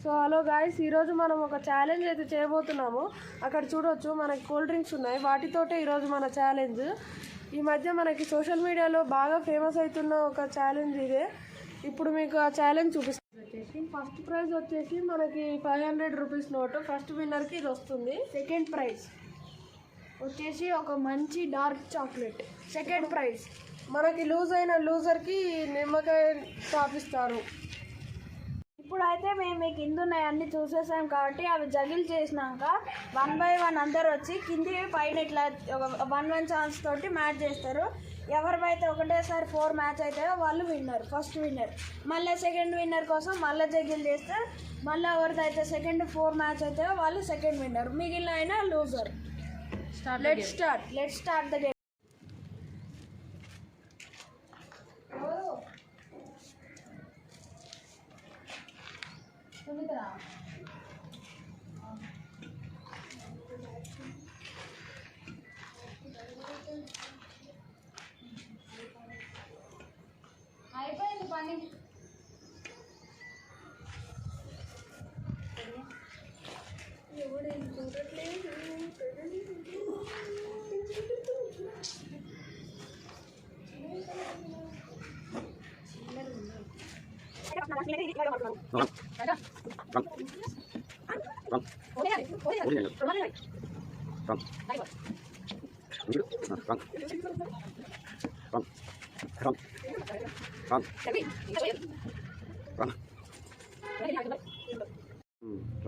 So hello guys, ఈరోజు మనం ఒక ఛాలెంజ్ అయితే చేయబోతున్నాము. అక్కడ చూడొచ్చు మనకి కూల్ డ్రింక్స్ ఉన్నాయి, వాటితోటే ఈరోజు మన ఛాలెంజ్. ఈ మధ్య మనకి సోషల్ మీడియాలో బాగా ఫేమస్ అవుతున్న ఒక ఛాలెంజ్ ఇదే. ఇప్పుడు మీకు ఆ ఛాలెంజ్ చూపిస్తుంది. ఫస్ట్ ప్రైజ్ వచ్చేసి మనకి 500 రూపీస్ నోటు. ఫస్ట్ విన్నర్కి ఇది వస్తుంది. సెకండ్ ప్రైజ్ వచ్చేసి ఒక మంచి డార్క్ చాక్లెట్. సెకండ్ ప్రైజ్ మనకి లూజ్ అయిన లూజర్కి నిమ్మకాయ తాపిస్తారు. ఇప్పుడైతే మేము మీకు కింద ఉన్నాయి అన్నీ చూసేసాం కాబట్టి అవి జగిల్ చేసినాక 1 by 1 అందరు వచ్చి కింది పైన ఇట్లా 1-1 ఛాన్స్ తోటి మ్యాచ్ చేస్తారు. ఎవరివైతే ఒకటేసారి 4 మ్యాచ్ అవుతాయో వాళ్ళు విన్నర్, ఫస్ట్ విన్నర్. మళ్ళీ సెకండ్ విన్నర్ కోసం మళ్ళీ జగిల్ చేస్తే మళ్ళీ ఎవరిదైతే సెకండ్ 4 మ్యాచ్ అవుతాయో వాళ్ళు సెకండ్ విన్నర్, మిగిలిన అయినా loser. Let's start the game. అయిపోయింది పని.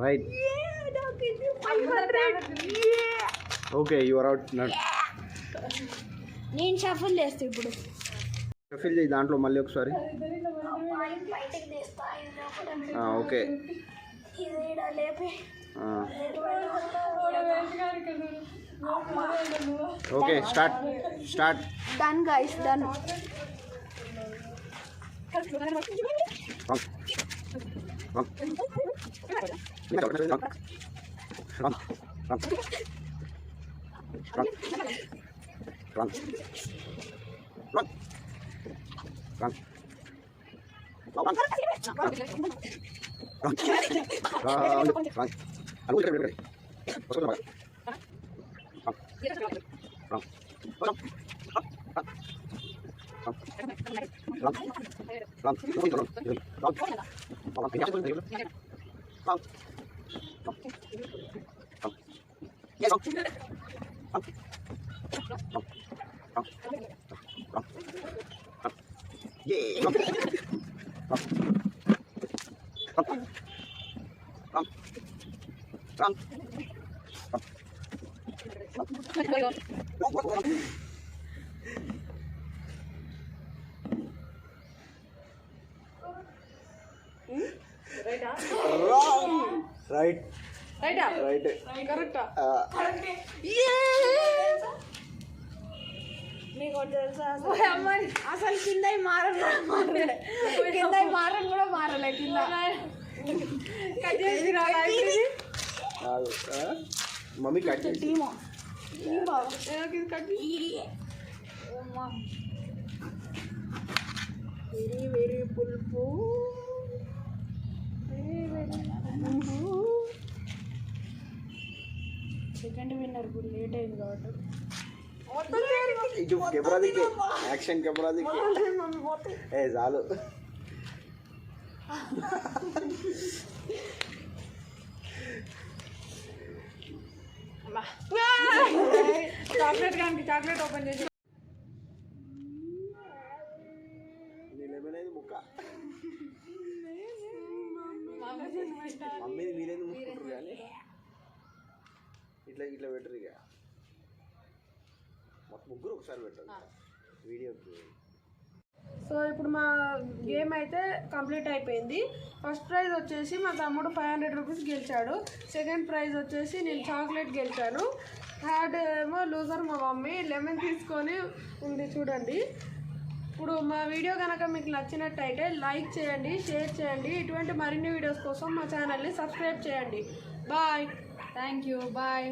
Right. Okay, you are out. నేను షఫల్ చేస్తా ఇప్పుడు. షఫల్ చేయి దాంట్లో మళ్ళీ ఒకసారి. Okay. Okay, start. Done guys, done. కరెక్టా? మీకు తెలుసా అసలు కింద మారలే కింద. మమ్మీ కట్ చేసి వెరీ పులుపు. సెకండ్ విన్నర్ ఇప్పుడు లేట్ అయింది కాబట్టి ఇటు కెమెరా దిక్కే, యాక్షన్ కెమెరా దిక్కే. ఏ చాలు. చాక్లెట్ ఓపెన్ చేసి ముక్క మమ్మీది మీరేది ముక్కుంటారు కానీ ఇట్లా పెట్టరు. ఇక ముగ్గురు ఒకసారి పెట్టారు వీడియోకి. సో ఇప్పుడు మా గేమ్ అయితే కంప్లీట్ అయిపోయింది. ఫస్ట్ ప్రైజ్ వచ్చేసి మా తమ్ముడు 500 రూపీస్ గెలిచాడు. సెకండ్ ప్రైజ్ వచ్చేసి నేను చాక్లెట్ గెలిచాను. థర్డ్ ఏమో లూజర్ మా మమ్మీ లెమన్ తీసుకొని ఉంది చూడండి. ఇప్పుడు మా వీడియో కనుక మీకు నచ్చినట్టయితే లైక్ చేయండి, షేర్ చేయండి. ఇటువంటి మరిన్ని వీడియోస్ కోసం మా ఛానల్ని సబ్స్క్రైబ్ చేయండి. బాయ్. Thank you, bye.